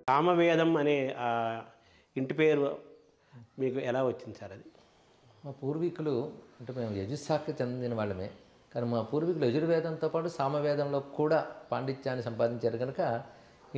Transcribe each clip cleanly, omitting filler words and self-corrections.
సామవేదం అనే ఇంటి పేరు మీకు ఎలా వచ్చింది సార్ అది? మా పూర్వీకులు అంటే మేము యజుశాఖకి చెందిన వాళ్ళమే, కానీ మా పూర్వీకులు యజుర్వేదంతో పాటు సామవేదంలో కూడా పాండిత్యాన్ని సంపాదించారు కనుక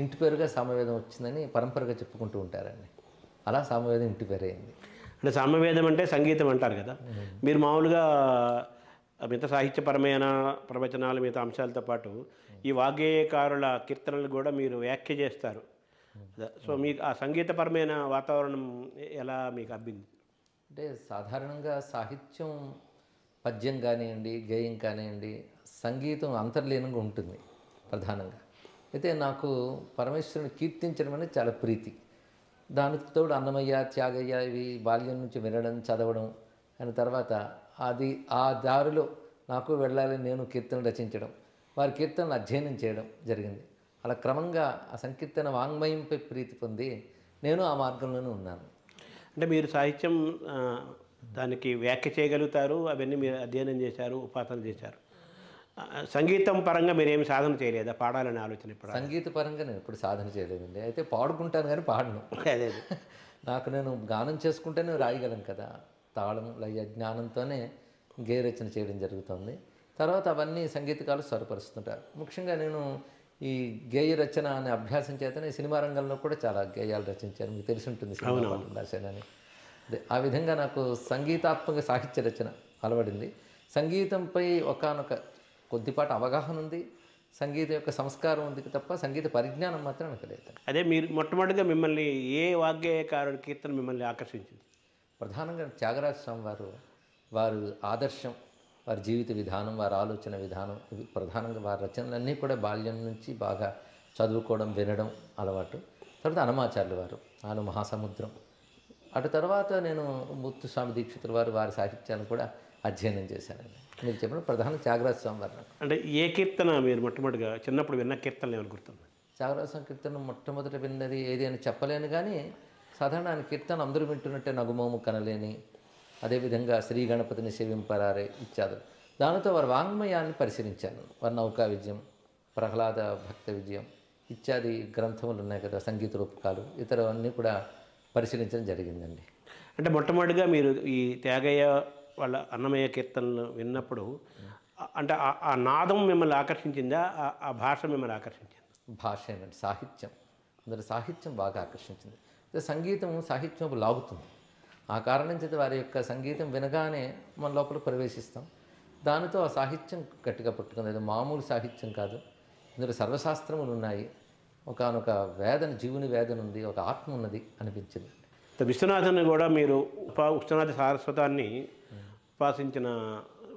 ఇంటి పేరుగా సామవేదం వచ్చిందని పరంపరగా చెప్పుకుంటూ ఉంటారండి. అలా సామవేదం ఇంటి పేరు అయింది. అంటే సామవేదం అంటే సంగీతం అంటారు కదా, మీరు మామూలుగా మిగతా సాహిత్యపరమైన ప్రవచనాలు మిగతా అంశాలతో పాటు ఈ వాగ్గేయకారుల కీర్తనలు కూడా మీరు వ్యాఖ్య చేస్తారు. సో మీకు ఆ సంగీతపరమైన వాతావరణం ఎలా మీకు అబ్బింది? అంటే సాధారణంగా సాహిత్యం పద్యం కానివ్వండి, గేయం కానివ్వండి, సంగీతం అంతర్లీనంగా ఉంటుంది ప్రధానంగా. అయితే నాకు పరమేశ్వరుని కీర్తించడం అనేది చాలా ప్రీతి. దానికి తోడు అన్నమయ్య, త్యాగయ్య ఇవి బాల్యం నుంచి వినడం, చదవడం అయిన తర్వాత అది ఆ దారిలో నాకు వెళ్ళాలి, నేను కీర్తనలు రచించడం, వారి కీర్తనలు అధ్యయనం చేయడం జరిగింది. అలా క్రమంగా ఆ సంకీర్తన వాంగ్మయంపై ప్రీతి పొంది నేను ఆ మార్గంలోనే ఉన్నాను. అంటే మీరు సాహిత్యం దానికి వ్యాఖ్య చేయగలుగుతారు, అవన్నీ మీరు అధ్యయనం చేశారు, ఉపాసన చేశారు. సంగీతం పరంగా మీరు ఏమి సాధన చేయలేదా? పాడాలనే ఆలోచన ఇప్పుడు? సంగీత పరంగా నేను ఎప్పుడు సాధన చేయలేదండి. అయితే పాడుకుంటాను కానీ పాడను. అదే నాకు నేను గానం చేసుకుంటేనే రాయగలను కదా, తాళం లయ జ్ఞానంతోనే గేయ రచన చేయడం జరుగుతుంది. తర్వాత అవన్నీ సంగీతకాలు స్వరపరుస్తుంటారు. ముఖ్యంగా నేను ఈ గేయ రచన అనే అభ్యాసం చేతనే సినిమా రంగంలో కూడా చాలా గేయాలు రచించాను. మీకు తెలిసి ఉంటుంది, సినిమా పాటలు రాశానని. ఆ విధంగా నాకు సంగీతాత్మక సాహిత్య రచన అలవడింది. సంగీతంపై ఒకానొక కొద్దిపాటి అవగాహన ఉంది, సంగీతం యొక్క సంస్కారం ఉంది తప్ప సంగీత పరిజ్ఞానం మాత్రం నాకు లేదు. అదే మీరు మొట్టమొదటిగా మిమ్మల్ని ఏ వాగ్గేయకారుడి కీర్తన మిమ్మల్ని ఆకర్షించింది? ప్రధానంగా త్యాగరాజ స్వామి వారు ఆదర్శం, వారి జీవిత విధానం, వారి ఆలోచన విధానం, ఇవి ప్రధానంగా వారి రచనలన్నీ కూడా బాల్యం నుంచి బాగా చదువుకోవడం, వినడం అలవాటు. తర్వాత అనమాచార్యులు వారు, ఆయన మహాసముద్రం. అటు తర్వాత నేను ముత్తుస్వామి దీక్షితుల వారి సాహిత్యాన్ని కూడా అధ్యయనం చేశానండి. మీరు చెప్పిన ప్రధాన త్యాగరాజ స్వామి వారు. అంటే ఏ కీర్తన మీరు మొట్టమొదటిగా చిన్నప్పుడు విన్న కీర్తనలు ఏమైనా గుర్తుంది? త్యాగరాజ స్వామి కీర్తన మొట్టమొదటి విన్నది ఏది అని చెప్పలేను, కానీ సాధారణ ఆయన కీర్తన అందరూ వింటున్నట్టే నగుమోము కనలేని, అదేవిధంగా శ్రీ గణపతిని సేవింపరారే ఇత్యాదు. దానితో వారి వాంగ్మయాన్ని పరిశీలించాను. వారి నౌకా విజయం, ప్రహ్లాద భక్త విజయం ఇత్యాది గ్రంథములు ఉన్నాయి కదా, సంగీత రూపకాలు ఇతరవన్నీ కూడా పరిశీలించడం జరిగిందండి. అంటే మొట్టమొదటిగా మీరు ఈ త్యాగయ్య వాళ్ళ అన్నమయ్య కీర్తనలు విన్నప్పుడు అంటే ఆ నాదం మిమ్మల్ని ఆకర్షించిందా, ఆ భాష మిమ్మల్ని ఆకర్షించింది? భాష ఏనండి, సాహిత్యం, అందులో సాహిత్యం బాగా ఆకర్షించింది. సంగీతం సాహిత్యం లాగుతుంది. ఆ కారణం చేత వారి యొక్క సంగీతం వినగానే మన లోపల ప్రవేశిస్తాం. దానితో ఆ సాహిత్యం గట్టిగా పట్టుకుంది. అది మామూలు సాహిత్యం కాదు, ఇందులో సర్వశాస్త్రములు ఉన్నాయి, ఒకనొక వేదన, జీవుని వేదన ఉంది, ఒక ఆత్మ ఉన్నది అనిపించింది. విశ్వనాథుని కూడా మీరు విశ్వనాథ సారస్వతాన్ని ఉపాసించిన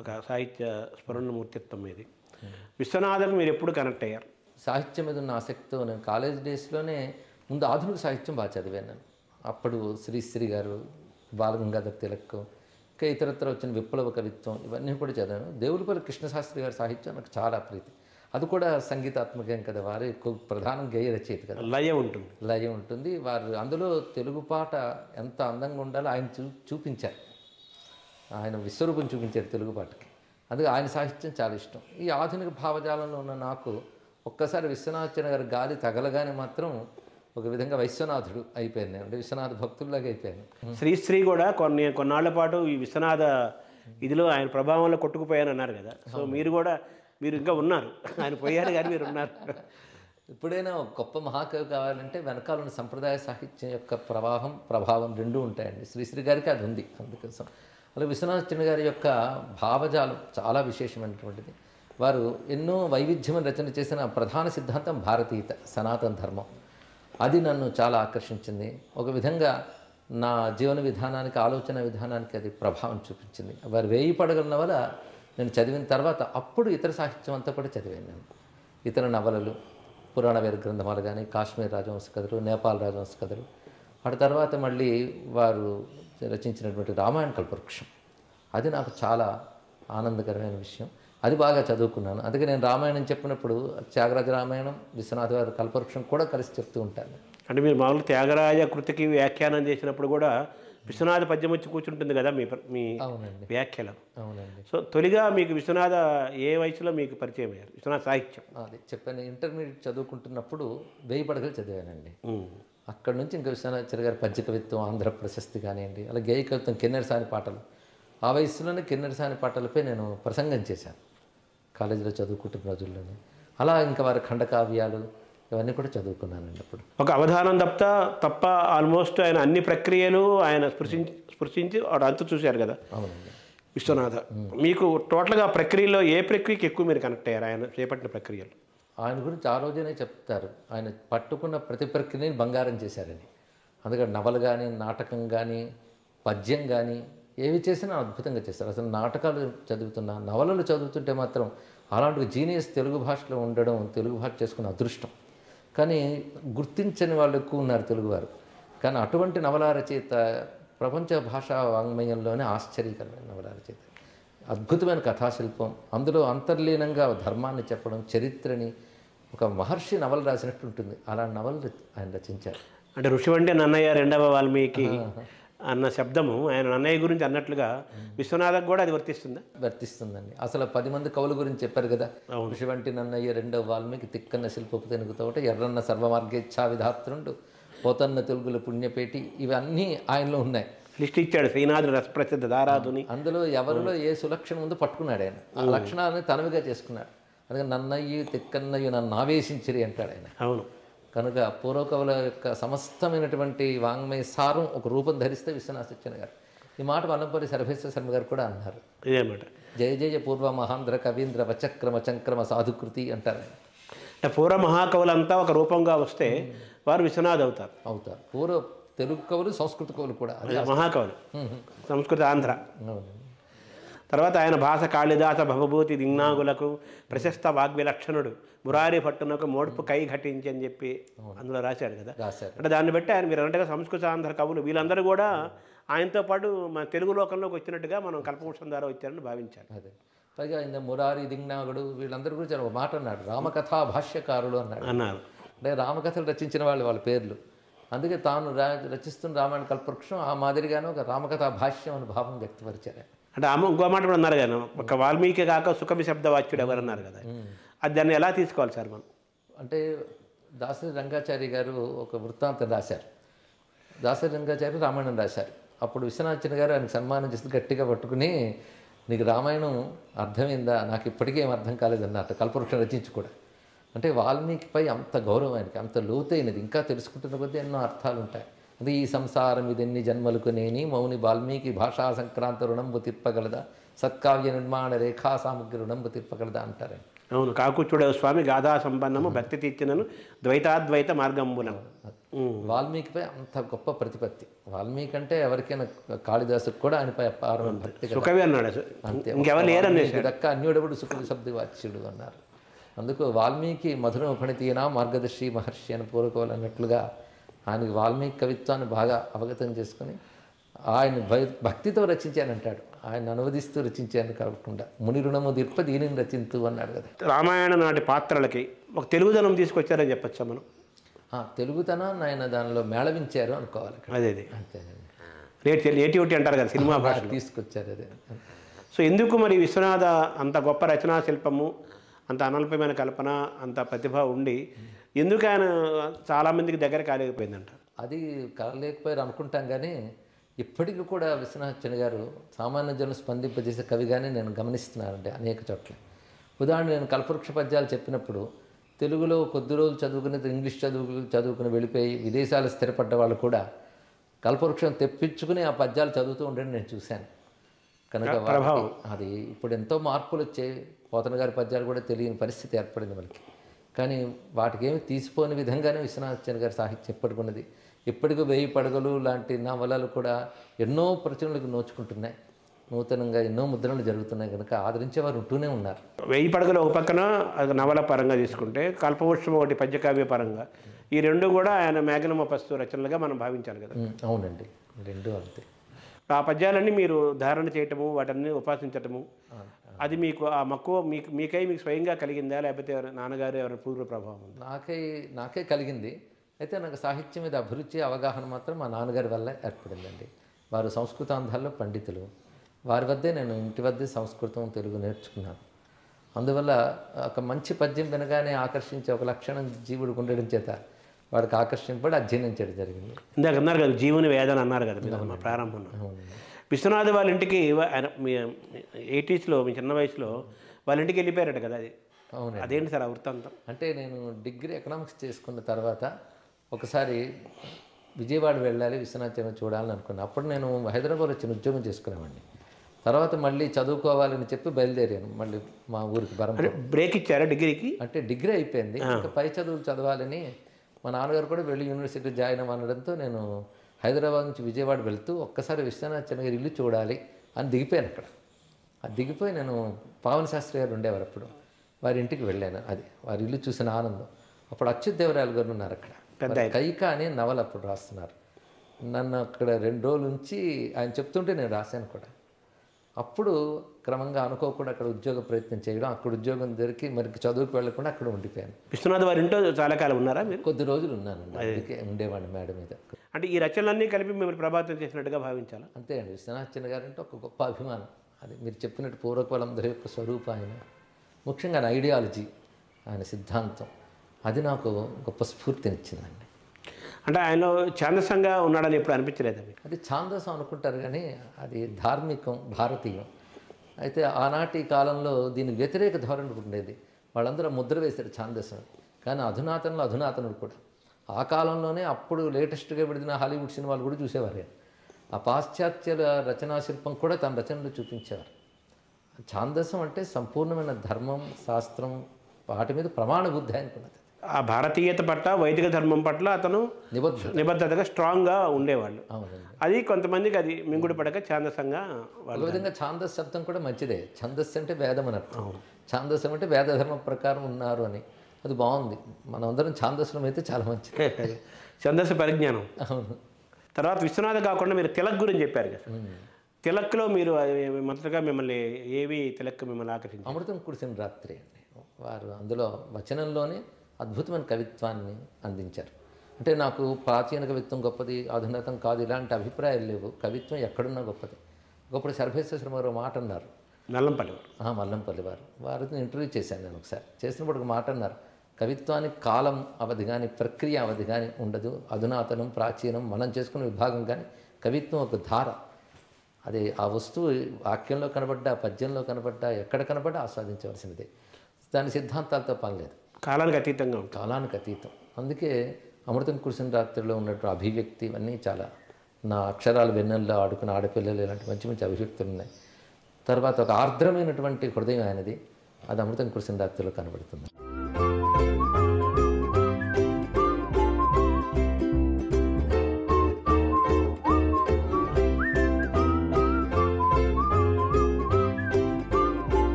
ఒక సాహిత్య స్ఫురణమూర్తిత్వం మీది. విశ్వనాథకు మీరు ఎప్పుడు కనెక్ట్ అయ్యారు? సాహిత్యం మీద ఉన్న ఆసక్తితో నేను కాలేజ్ డేస్లోనే ముందు ఆధునిక సాహిత్యం బాగా చదివాను నేను. అప్పుడు శ్రీశ్రీ గారు, బాలగంగాధర్ తిలక్, ఇంకా ఇతరత్ర వచ్చిన విప్లవ కవిత్వం ఇవన్నీ కూడా చదివాను. దేవులపల్లి కృష్ణశాస్త్రి గారి సాహిత్యం నాకు చాలా ప్రీతి. అది కూడా సంగీతాత్మకం కదా, వారు ఎక్కువ ప్రధానం గేయ రచయిత కదా, లయ ఉంటుంది. వారు అందులో తెలుగు పాట ఎంత అందంగా ఉండాలో ఆయన చూపించారు, ఆయన విశ్వరూపం చూపించారు తెలుగు పాటకి. అందుకే ఆయన సాహిత్యం చాలా ఇష్టం. ఈ ఆధునిక భావజాలంలో ఉన్న నాకు ఒక్కసారి విశ్వనాథ గారి గాలి తగలగానే మాత్రం ఒక విధంగా వైశ్వనాథుడు అయిపోయాను నేను, అంటే విశ్వనాథ భక్తుల్లాగా అయిపోయాను. శ్రీశ్రీ కూడా కొన్నాళ్ల పాటు ఈ విశ్వనాథ ఇదిలో ఆయన ప్రభావంలో కొట్టుకుపోయాను అన్నారు కదా, సో మీరు ఇంకా ఉన్నారు, ఆయన పోయారు కానీ మీరు ఉన్నారు. ఎప్పుడైనా ఒక గొప్ప మహాకవి కావాలంటే వెనకాల ఉన్న సంప్రదాయ సాహిత్యం యొక్క ప్రభావం రెండూ ఉంటాయండి. శ్రీశ్రీ గారికి అది ఉంది. అందుకోసం అలాగే విశ్వనాథ గారి యొక్క భావజాలం చాలా విశేషమైనటువంటిది. వారు ఎన్నో వైవిధ్యమైన రచన చేసిన ప్రధాన సిద్ధాంతం భారతీయత, సనాతన ధర్మం. అది నన్ను చాలా ఆకర్షించింది. ఒక విధంగా నా జీవన విధానానికి, ఆలోచన విధానానికి అది ప్రభావం చూపించింది. వారు 1000 పడగల నవల నేను చదివిన తర్వాత అప్పుడు ఇతర సాహిత్యం అంతా కూడా చదివాను నేను. ఇతర నవలలు, పురాణ వేద గ్రంథాలు కానీ, కాశ్మీర్ రాజవంశ కథలు, నేపాల్ రాజవంశ కథలు, ఆ తర్వాత మళ్ళీ వారు రచించినటువంటి రామాయణ కల్పవృక్షం, అది నాకు చాలా ఆనందకరమైన విషయం. అది బాగా చదువుకున్నాను. అందుకే నేను రామాయణం చెప్పినప్పుడు త్యాగరాజ రామాయణం, విశ్వనాథ గారి కల్పవృక్షం కూడా కలిసి చెప్తూ ఉంటాను. అంటే మీరు మామూలు త్యాగరాజ కృతికి వ్యాఖ్యానం చేసినప్పుడు కూడా విశ్వనాథ పద్యం వచ్చి కూర్చుంటుంది కదా మీ అవునండి. వ్యాఖ్యలో. అవునండి. సో తొలిగా మీకు విశ్వనాథ ఏ వయసులో మీకు పరిచయం అయ్యారు విశ్వనాథ సాహిత్యం? అది చెప్పాను, ఇంటర్మీడియట్ చదువుకుంటున్నప్పుడు 1000 పడగలు చదివానండి. ఉమ్. అక్కడ నుంచి ఇంకా విశ్వనాథాచార్య గారి పద్య కవిత్వం, ఆంధ్ర ప్రశస్తి కానివ్వండి, అలా గేయ కవిత్వం, కిన్నెరసాని పాటలు. ఆ వయసులోనే కిన్నెరసాని పాటలపై నేను ప్రసంగం చేశాను కాలేజీలో చదువుకుంటున్న రోజుల్లోనే. అలా ఇంకా వారి ఖండకావ్యాలు ఇవన్నీ కూడా చదువుకున్నానండి అప్పుడు. ఒక అవధానం తప్ప ఆల్మోస్ట్ ఆయన అన్ని ప్రక్రియలు ఆయన స్పృశించి వాడు అంతు చూశారు కదా అవునండి. విశ్వనాథ. మీకు టోటల్గా ప్రక్రియలో ఏ ప్రక్రియకి ఎక్కువ మీరు కనెక్ట్ అయ్యారు ఆయన చేపట్టిన ప్రక్రియలు? ఆయన గురించి ఆ రోజునే చెప్తారు, ఆయన పట్టుకున్న ప్రతి ప్రక్రియని బంగారం చేశారని. అందుకని నవల కానీ, నాటకం కానీ, పద్యం కానీ ఏవి చేసినా అద్భుతంగా చేస్తారు. అసలు నాటకాలు చదువుతున్నా, నవలలు చదువుతుంటే మాత్రం అలాంటి జీనియస్ తెలుగు భాషలో ఉండడం, తెలుగు భాష చేసుకున్న అదృష్టం. కానీ గుర్తించని వాళ్ళు ఎక్కువ ఉన్నారు తెలుగువారు. కానీ అటువంటి నవలా రచయిత ప్రపంచ భాషా వాంగ్మయంలోనే ఆశ్చర్యకరమైన నవలా రచయిత. అద్భుతమైన కథాశిల్పం, అందులో అంతర్లీనంగా ధర్మాన్ని చెప్పడం, చరిత్రని, ఒక మహర్షి నవల రాసినట్టు ఉంటుంది. అలాంటి నవలు ఆయన రచించారు. అంటే ఋషివంటే నన్నయ్య రెండవ వాల్మీకి అన్న శబ్దము ఆయన నన్నయ్య గురించి అన్నట్లుగా విశ్వనాథకు కూడా అది వర్తిస్తుందా? వర్తిస్తుందండి. అసలు 10 మంది కవుల గురించి చెప్పారు కదా, ఋషివంటి నన్నయ్య రెండవ వాల్మీకి, తిక్కన్న శిల్పపు తెనుగుతోట, ఎర్రన్న సర్వమార్గేచ్ఛా విధాత్రుండు, పోతన్న తెలుగుల పుణ్యపేటి, ఇవన్నీ ఆయనలో ఉన్నాయి. లిస్ట్ ఇచ్చాడు శ్రీనాథుడు రసప్రసిద్ధ దారాదుని. అందులో ఎవరిలో ఏ సులక్షణం ఉందో పట్టుకున్నాడు ఆయన. ఆ లక్షణాలని తనవిగా చేసుకున్నాడు. అందుకని నన్నయ్య తిక్కన్నయ్య నన్ను ఆవేశించిరి అంటాడు ఆయన. అవును. కనుక పూర్వకవుల యొక్క సమస్తమైనటువంటి వాంగ్మయ సారం ఒక రూపం ధరిస్తే విశ్వనాథ సత్యనారాయణ గారు. ఈ మాట వల్లంపల్లి సర్వేశ్వర శర్మ గారు కూడా అన్నారు. ఇదేమాట జయ జయ పూర్వ మహాంధ్ర కవీంద్ర వచక్రమ చంక్రమ సాధుకృతి అంటారు. అంటే పూర్వ మహాకవులంతా ఒక రూపంగా వస్తే వారు విశ్వనాథ్ అవుతారు. పూర్వ తెలుగు కవులు, సంస్కృత కవులు కూడా మహాకవులు, సంస్కృత ఆంధ్ర. అవునండి. తర్వాత ఆయన భాష కాళిదాస భవభూతి దిగ్నాగులకు ప్రశస్త వాగ్విలక్షణుడు, మురారి భట్టునకు మోడ్పు కై ఘటించి అని చెప్పి అందులో రాశాడు కదా. రాశారు. అంటే దాన్ని బట్టి ఆయన మీరు అన్నట్టుగా సంస్కృత ఆంధ్ర కవులు వీళ్ళందరూ కూడా ఆయనతో పాటు మన తెలుగు లోకంలోకి వచ్చినట్టుగా మనం కల్పవృక్షం ద్వారా వచ్చారని భావించారు. అదే పైగా ఆయన మురారి దిగ్నాగుడు వీళ్ళందరూ గురించి ఒక మాట అన్నాడు, రామకథా భాష్యకారులు అన్నాడు. అంటే రామకథలు రచించిన వాళ్ళ పేర్లు. అందుకే తాను రచిస్తున్న రామాయణ కల్పవృక్షం ఆ మాదిరిగానే ఒక రామకథా భాష్యం అని భావం వ్యక్తపరిచారు. అంటే ఇంకో మాట కూడా అన్నారు కదా, ఒక వాల్మీకి కాక సుఖమి శబ్దవాచ్యుడు ఎవరు అన్నారు కదా, అది దాన్ని ఎలా తీసుకోవాలి సార్ మనం? అంటే దాసరి రంగాచారి గారు ఒక వృత్తాంతం రాశారు. దాసరి రంగాచారి రామాయణం రాశారు. అప్పుడు విశ్వనాథన్ గారు ఆయనకు సన్మానం చేసి గట్టిగా పట్టుకుని, నీకు రామాయణం అర్థమైందా? నాకు ఇప్పటికీ ఏం అర్థం కాలేదన్నట్టు కల్పవృక్షం రచించి కూడా. అంటే వాల్మీకిపై అంత గౌరవం ఆయనకి, అంత లోతైనది. ఇంకా తెలుసుకుంటున్న కొద్దీ ఎన్నో అర్థాలు ఉంటాయి. అది ఈ సంసారం ఇదెన్ని జన్మలకు నేని మౌని వాల్మీకి భాషా సంక్రాంత రుణంబు తిప్పగలదా, సత్కావ్య నిర్మాణ రేఖా సామగ్రి రుణంబు తిప్పగలదా అంటారు. అవును. కాకుచ్చుడవ స్వామి గాథా సంపన్నము భక్తి తీర్చినను ద్వైతాద్వైత మార్గంబులను. వాల్మీకిపై అంత గొప్ప ప్రతిపత్తి. వాల్మీకి అంటే ఎవరికైనా, కాళిదాసుకు కూడా ఆయనపై అపారమైన భక్తి. సుకవి అన్నాడు, అంతే. దక్క అన్యుడవుడు సుఖ శబ్ద వాచ్యుడు అన్నారు. అందుకు వాల్మీకి మధుర ఫణితీనా మార్గదర్శి మహర్షి అని పూర్వకవులు అన్నట్లుగా ఆయనకి వాల్మీకి కవిత్వాన్ని బాగా అవగతం చేసుకుని ఆయన భక్తితో రచించానంటాడు. ఆయన అనువదిస్తూ రచించాను కాకుండా ముని రుణము దీర్ప దీనిని రచింతు అన్నాడు కదా. రామాయణ నాటి పాత్రలకి ఒక తెలుగుదనం తీసుకొచ్చారని చెప్పచ్చా మనం? తెలుగుతనాన్ని ఆయన దానిలో మేళవించారు అనుకోవాలి. అదే అంతే, నేటివిటీ అంటారు కదా సినిమా భాష, తీసుకొచ్చారు. అదే. సో ఎందుకు మరి విశ్వనాథ అంత గొప్ప రచనా శిల్పము, అంత అనల్పమైన కల్పన, అంత ప్రతిభ ఉండి ఎందుకు ఆయన చాలామందికి దగ్గర కాలేకపోయిందంట? అది కాలేకపోయారు అనుకుంటాం. కానీ ఇప్పటికీ కూడా విశ్వనాథన్ గారు సామాన్య జనం స్పందింపజేసే కవిగానే నేను గమనిస్తున్నానండి అనేక చోట్ల. ఉదాహరణ, నేను కల్పవృక్ష పద్యాలు చెప్పినప్పుడు తెలుగులో కొద్ది రోజులు చదువుకుని ఇంగ్లీష్ చదువుకుని వెళ్ళిపోయి విదేశాలు స్థిరపడ్డ వాళ్ళు కూడా కల్పవృక్షం తెప్పించుకుని ఆ పద్యాలు చదువుతూ ఉండని నేను చూశాను. కనుక అది ఇప్పుడు ఎంతో మార్పులు వచ్చాయి. పోతన గారి పద్యాలు కూడా తెలియని పరిస్థితి ఏర్పడింది మనకి. కానీ వాటికి ఏమి తీసిపోని విధంగానే విశ్వనాథన్ గారి సాహిత్యం ఎప్పటికున్నది. ఇప్పటికీ 1000 పడగలు లాంటి నవలలు కూడా ఎన్నో ప్రచురణలకు నోచుకుంటున్నాయి. నూతనంగా ఎన్నో ముద్రణలు జరుగుతున్నాయి. కనుక ఆదరించే వారు ఉంటూనే ఉన్నారు. 1000 పడగలు ఒక పక్కన నవల పరంగా తీసుకుంటే, కల్పవృక్షం ఒకటి పద్యకావ్య పరంగా, ఈ రెండు కూడా ఆయన మ్యాగ్నమ్ ఆపస్ రచనలుగా మనం భావించాలి కదా. అవునండి, రెండు అంతే. ఆ పద్యాలన్నీ మీరు ధారణ చేయటము, వాటన్ని ఉపాసించటము, అది మీకు ఆ మక్కువ మీకు స్వయంగా కలిగిందా, లేకపోతే నాన్నగారు ఎవరి పూర్వ ప్రభావం? నాకే కలిగింది. అయితే నాకు సాహిత్యం మీద అభిరుచి అవగాహన మాత్రం మా నాన్నగారి వల్ల ఏర్పడిందండి. వారు సంస్కృతాంధాల్లో పండితులు. వారి వద్దే నేను ఇంటి వద్దే సంస్కృతం తెలుగు నేర్చుకున్నాను. అందువల్ల ఒక మంచి పద్యం వినగానే ఆకర్షించే ఒక లక్షణం జీవుడికి ఉండడం చేత వాడికి ఆకర్షింపబడి అధ్యయనం చేయడం జరిగింది. ఇందాక అన్నారు కదా జీవుని వేదన అన్నారు కదా మీరు మా ప్రారంభంలో. విశ్వనాథ్ వాళ్ళ ఇంటికి ఆయన మీ 80s మీ చిన్న వయసులో వాళ్ళ ఇంటికి వెళ్ళిపోయారట కదా, అది అవునండి. అదేంటి సార్ ఆ వృత్తాంతం? అంటే నేను డిగ్రీ ఎకనామిక్స్ చేసుకున్న తర్వాత ఒకసారి విజయవాడ వెళ్ళాలి, విశ్వనాథ్యం చూడాలని అనుకున్నాను. అప్పుడు నేను హైదరాబాద్ వచ్చిన ఉద్యోగం చేసుకునేవాడిని. తర్వాత మళ్ళీ చదువుకోవాలని చెప్పి బయలుదేరాను మళ్ళీ మా ఊరికి బరంపురం. బ్రేక్ ఇచ్చారా డిగ్రీకి? అంటే డిగ్రీ అయిపోయింది, ఇంకా పై చదువులు చదవాలని మా నాన్నగారు కూడా వెళ్ళి యూనివర్సిటీ జాయిన్ అవ్వడంతో నేను హైదరాబాద్ నుంచి విజయవాడ వెళ్తూ ఒక్కసారి విశ్వనాథ్ గారి ఇల్లు చూడాలి అని దిగిపోయాను. అక్కడ అది దిగిపోయి నేను పావన శాస్త్రి గారు ఉండేవారు అప్పుడు, వారి ఇంటికి వెళ్ళాను. అది వారి ఇల్లు చూసిన ఆనందం. అప్పుడు అచ్యుతదేవరాయలు గారు ఉన్నారు అక్కడ, కైక అనే నవల అప్పుడు రాస్తున్నారు. నన్ను అక్కడ 2 రోజుల నుంచి ఆయన చెప్తుంటే నేను రాశాను కూడా. అప్పుడు క్రమంగా అనుకోకుండా అక్కడ ఉద్యోగ ప్రయత్నం చేయడం, అక్కడ ఉద్యోగం దొరికి మరి చదువుకు వెళ్ళకుండా అక్కడ ఉండిపోయాను. విశ్వనాథ్ వారి ఇంట్లో చాలా కాలం ఉన్నారా మీరు? కొద్ది రోజులు ఉన్నానండి, అందుకే ఉండేవాడిని మేడ మీద. అంటే ఈ రచనలన్నీ కలిపి మిమ్మల్ని ప్రభావితం చేసినట్టుగా భావించాలా? అంతే అండి. విశ్వనాథ్ గారు అంటే ఒక గొప్ప అభిమానం. అది మీరు చెప్పినట్టు పూర్వకులందరి యొక్క స్వరూపం ఆయన, ముఖ్యంగా ఆయన ఐడియాలజీ, ఆయన సిద్ధాంతం, అది నాకు గొప్ప స్ఫూర్తినిచ్చిందండి. అంటే ఆయనలో ఛాందసంగా ఉన్నాడని ఎప్పుడు అనిపించలేదు మీకు? అది ఛాందసం అనుకుంటారు కానీ అది ధార్మికం, భారతీయం. అయితే ఆనాటి కాలంలో దీనికి వ్యతిరేక ధోరణి ఉండేది. వాళ్ళందరూ ముద్ర వేశారు ఛాందసం. కానీ అధునాతనంలో అధునాతనుడు కూడా. ఆ కాలంలోనే అప్పుడు లేటెస్ట్గా విడిన హాలీవుడ్ సినిమాలు కూడా చూసేవారు. ఆ పాశ్చాత్యుల రచనా శిల్పం కూడా తన రచనలు చూపించేవారు. ఛాందసం అంటే సంపూర్ణమైన ధర్మం, శాస్త్రం, వాటి మీద ప్రమాణ బుద్ధి అనుకున్నది. ఆ భారతీయత పట్ల, వైదిక ధర్మం పట్ల అతను నిబద్ధతగా స్ట్రాంగ్గా ఉండేవాళ్ళు. అవునండి. అది కొంతమందికి అది మింగుడు పడక ఛాందసంగా ఒక విధంగా ఛాందస్ శబ్దం కూడా మంచిదే. ఛందస్సు అంటే వేదం అని అర్థం, ఛాందస్సం అంటే వేదధర్మం ప్రకారం ఉన్నారు అని. అది బాగుంది. మనం అందరం ఛాందస్సులం అయితే చాలా మంచిది. ఛందస్సు పరిజ్ఞానం. అవును. తర్వాత విశ్వనాథ కాకుండా మీరు తిలక్ గురించి చెప్పారు కదా, తిలక్లో మీరు మొదటగా మిమ్మల్ని ఏవి తిలక్ మిమ్మల్ని ఆకర్షించారు? అమృతం కురిసిన రాత్రి అండి. వారు అందులో వచనంలోనే అద్భుతమైన కవిత్వాన్ని అందించారు. అంటే నాకు ప్రాచీన కవిత్వం గొప్పది, అధునాతం కాదు ఇలాంటి అభిప్రాయాలు లేవు. కవిత్వం ఎక్కడున్నా గొప్పది. గొప్పటి సర్వేశ్వర వారు మాట అన్నారు, నల్లంపల్లి వారు. మల్లంపల్లి వారు. వారిని ఇంటర్వ్యూ చేశాను నేను ఒకసారి. చేసినప్పుడు ఒక మాట అన్నారు, కవిత్వానికి కాలం అవధి కానీ ప్రక్రియ అవధి కానీ ఉండదు. అధునాతనం, ప్రాచీనం మనం చేసుకున్న విభాగం కానీ కవిత్వం ఒక ధార. అది ఆ వస్తువు వాక్యంలో కనబడ్డా, పద్యంలో కనబడ్డా, ఎక్కడ కనబడ్డా ఆస్వాదించవలసినదే. దాని సిద్ధాంతాలతో పనిలేదు, కాలానికి అతీతంగా ఉంటుంది. కాలానికి అతీతం. అందుకే అమృతం కురిసిన రాత్రిలో ఉన్నట్టు అభివ్యక్తి ఇవన్నీ చాలా, నా అక్షరాలు వెన్నెల్లో ఆడుకున్న ఆడపిల్లలు, ఇలాంటి మంచి మంచి అభివ్యక్తులు ఉన్నాయి. తర్వాత ఒక ఆర్ద్రమైనటువంటి హృదయం ఆయనది, అది అమృతం కురిసిన రాత్రిలో కనబడుతుంది.